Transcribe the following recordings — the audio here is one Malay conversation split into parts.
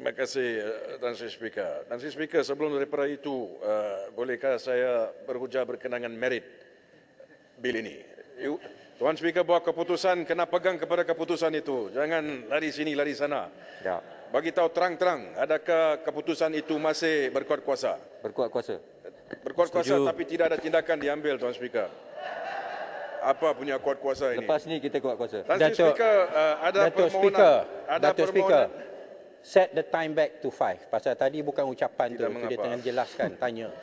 Terima kasih, Tan Sri Speaker. Tan Sri Speaker, sebelum daripada itu, bolehkah saya berhujah berkenaan merit bil ini? Tuan Speaker buat keputusan, kena pegang kepada keputusan itu. Jangan lari sini, lari sana. Ya. Bagi tahu terang-terang, adakah keputusan itu masih berkuat kuasa? Berkuat kuasa. Berkuat kuasa tapi tidak ada tindakan diambil, Tuan Speaker. Apa punya kuat kuasa ini? Lepas ni kita kuat kuasa. Tan Sri Speaker, ada permohonan. Datuk Speaker, set the time back to 5. Pasal tadi bukan ucapan tu, dia tengah jelaskan, tanya.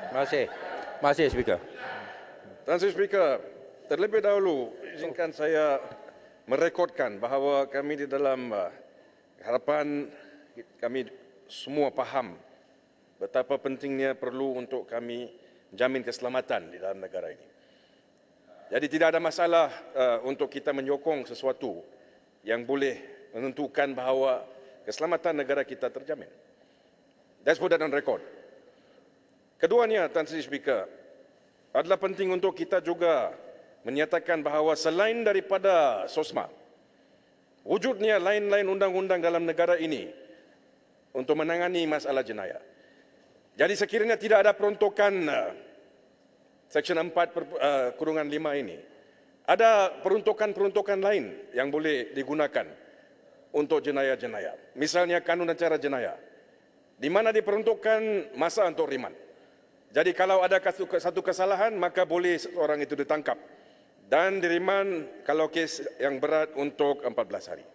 Terima kasih. Terima kasih, Speaker. Tan Sri Speaker, terlebih dahulu izinkan saya merekodkan bahawa kami di dalam harapan kami semua faham betapa pentingnya perlu untuk kami jamin keselamatan di dalam negara ini. Jadi tidak ada masalah untuk kita menyokong sesuatu yang boleh menentukan bahawa keselamatan negara kita terjamin. That's put that on record. Keduanya, Tan Sri Speaker, adalah penting untuk kita juga menyatakan bahawa selain daripada SOSMA, wujudnya lain-lain undang-undang dalam negara ini untuk menangani masalah jenayah. Jadi sekiranya tidak ada peruntukan Seksyen 4 kurungan 5 ini, ada peruntukan-peruntukan lain yang boleh digunakan untuk jenayah-jenayah. Misalnya kanun acara jenayah, di mana diperuntukkan masa untuk riman. Jadi kalau ada satu kesalahan, maka boleh orang itu ditangkap dan diriman kalau kes yang berat untuk 14 hari.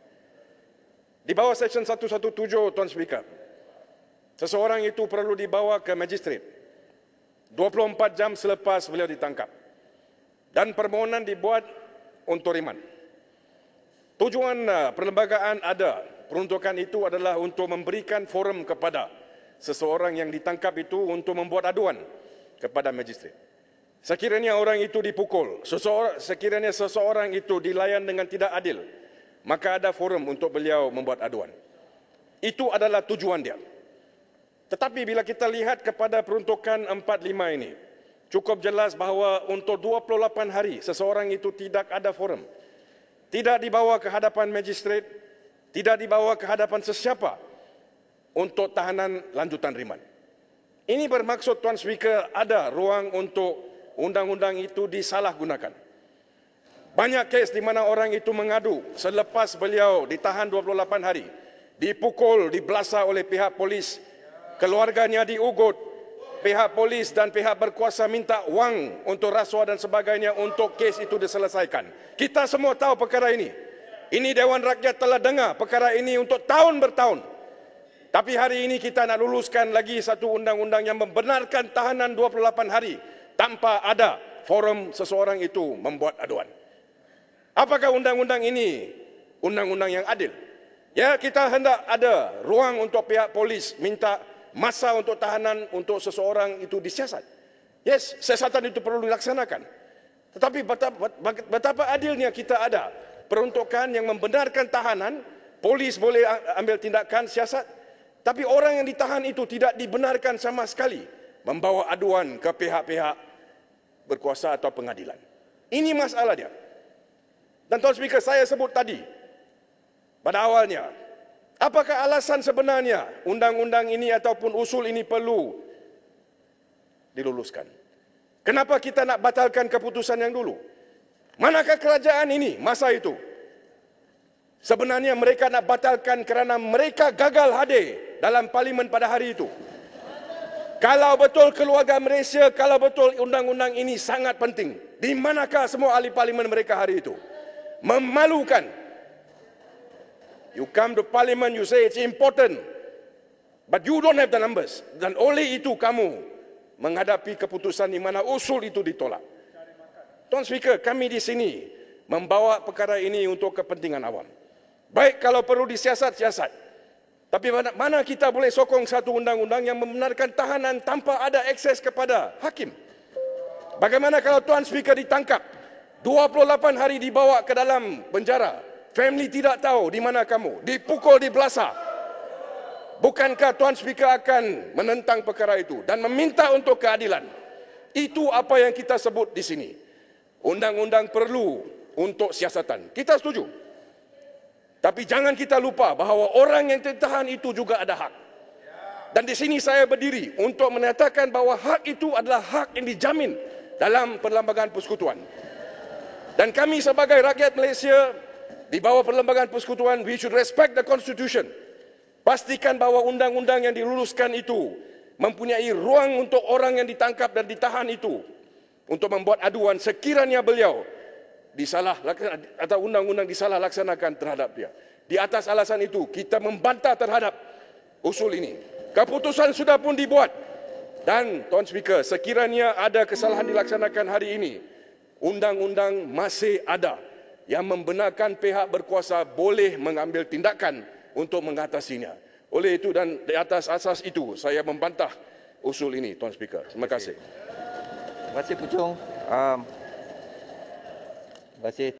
Di bawah Seksyen 117, Tuan Speaker, seseorang itu perlu dibawa ke magistrat 24 jam selepas beliau ditangkap dan permohonan dibuat untuk riman. Tujuan perlembagaan ada peruntukan itu adalah untuk memberikan forum kepada seseorang yang ditangkap itu untuk membuat aduan kepada magistrat. Sekiranya orang itu dipukul, sekiranya seseorang itu dilayan dengan tidak adil, maka ada forum untuk beliau membuat aduan. Itu adalah tujuan dia. Tetapi bila kita lihat kepada peruntukan 45 ini, cukup jelas bahawa untuk 28 hari seseorang itu tidak ada forum. Tidak dibawa ke hadapan magistrat, tidak dibawa ke hadapan sesiapa untuk tahanan lanjutan riman. Ini bermaksud, Tuan Speaker, ada ruang untuk undang-undang itu disalahgunakan. Banyak kes di mana orang itu mengadu selepas beliau ditahan 28 hari, dipukul, dibelasa oleh pihak polis, keluarganya diugut, pihak polis dan pihak berkuasa minta wang untuk rasuah dan sebagainya untuk kes itu diselesaikan. Kita semua tahu perkara ini. Ini Dewan Rakyat telah dengar perkara ini untuk tahun bertahun. Tapi hari ini kita nak luluskan lagi satu undang-undang yang membenarkan tahanan 28 hari tanpa ada forum seseorang itu membuat aduan. Apakah undang-undang ini undang-undang yang adil? Ya, kita hendak ada ruang untuk pihak polis minta masa untuk tahanan untuk seseorang itu disiasat. Yes, siasatan itu perlu dilaksanakan. Tetapi betapa adilnya kita ada peruntukan yang membenarkan tahanan, polis boleh ambil tindakan siasat, tapi orang yang ditahan itu tidak dibenarkan sama sekali membawa aduan ke pihak-pihak berkuasa atau pengadilan. Ini masalah dia. Dan Tuan Speaker, saya sebut tadi pada awalnya, apakah alasan sebenarnya undang-undang ini ataupun usul ini perlu diluluskan? Kenapa kita nak batalkan keputusan yang dulu? Manakah kerajaan ini masa itu? Sebenarnya mereka nak batalkan kerana mereka gagal hadir dalam parlimen pada hari itu. Kalau betul keluarga Malaysia, kalau betul undang-undang ini sangat penting, di manakah semua ahli parlimen mereka hari itu? Memalukan. You come to parliament, you say it's important, but you don't have the numbers. Dan oleh itu kamu menghadapi keputusan di mana usul itu ditolak. Tuan Speaker, kami di sini membawa perkara ini untuk kepentingan awam. Baik kalau perlu disiasat-siasat. Tapi mana kita boleh sokong satu undang-undang yang membenarkan tahanan tanpa ada akses kepada hakim? Bagaimana kalau Tuan Speaker ditangkap, 28 hari dibawa ke dalam penjara, family tidak tahu di mana kamu, dipukul, dibelasa. Bukankah Tuan Speaker akan menentang perkara itu dan meminta untuk keadilan? Itu apa yang kita sebut di sini. Undang-undang perlu untuk siasatan. Kita setuju. Tapi jangan kita lupa bahawa orang yang ditahan itu juga ada hak. Dan di sini saya berdiri untuk menyatakan bahawa hak itu adalah hak yang dijamin dalam Perlembagaan Persekutuan. Dan kami sebagai rakyat Malaysia di bawah Perlembagaan Persekutuan, we should respect the Constitution. Pastikan bahawa undang-undang yang diluluskan itu mempunyai ruang untuk orang yang ditangkap dan ditahan itu untuk membuat aduan sekiranya beliau atau undang-undang disalah laksanakan terhadap dia. Di atas alasan itu, kita membantah terhadap usul ini. Keputusan sudah pun dibuat. Dan, Tuan Speaker, sekiranya ada kesalahan dilaksanakan hari ini, undang-undang masih ada yang membenarkan pihak berkuasa boleh mengambil tindakan untuk mengatasinya. Oleh itu dan di atas asas itu, saya membantah usul ini, Tuan Speaker. Terima kasih. Terima kasih, Puchong. Terima kasih.